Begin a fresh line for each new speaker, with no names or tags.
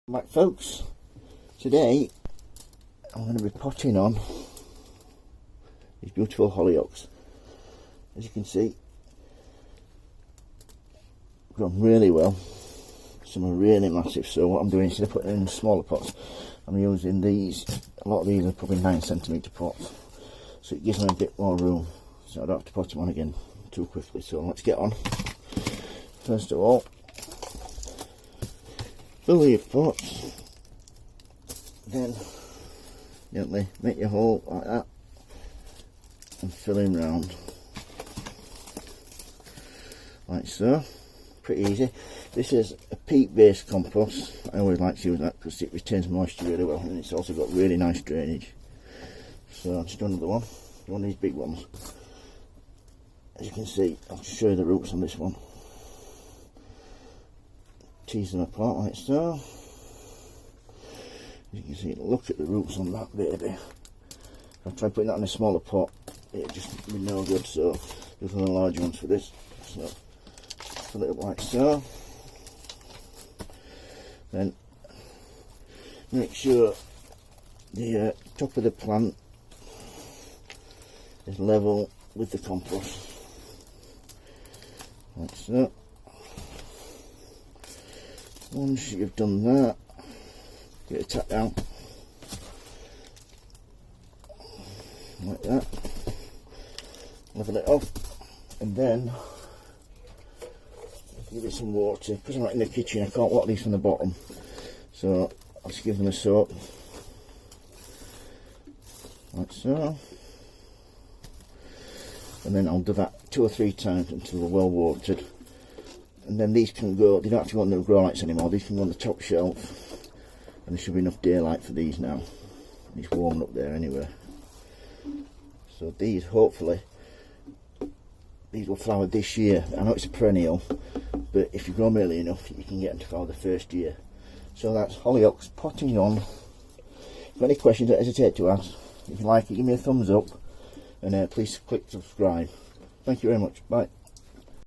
Right folks, today I'm going to be potting on these beautiful hollyhocks. As you can see, grown really well. Some are really massive, so what I'm doing instead of putting them in smaller pots, I'm using these. A lot of these are probably 9cm pots, so it gives them a bit more room, so I don't have to pot them on again too quickly. So let's get on. First of all, fill your pots, then gently make your hole like that and fill in round like so. Pretty easy. This is a peat based compost. I always like to use that because it retains moisture really well, and it's also got really nice drainage. So I've just done another one of these big ones. As you can see, I'll show you the roots on this one. Tease them apart like so. As you can see, look at the roots on that baby. If I try putting that in a smaller pot, it'd just be no good, so use one of the large ones for this. So fill it up like so. Then make sure the top of the plant is level with the compost, like so. Once you've done that, get it tapped down like that, level it off, and then give it some water. Because I'm not in the kitchen, I can't water these from the bottom, so I'll just give them a soak like so, and then I'll do that 2 or 3 times until they're well watered. And then these can go, they don't have to go on the grow lights anymore, these can go on the top shelf, and there should be enough daylight for these now. It's warming up there anyway. So these, hopefully, these will flower this year. I know it's a perennial, but if you grow them early enough, you can get them to flower the first year. So that's hollyhocks potting on. If you've got any questions, don't hesitate to ask. If you like it, give me a thumbs up, and please click subscribe. Thank you very much. Bye.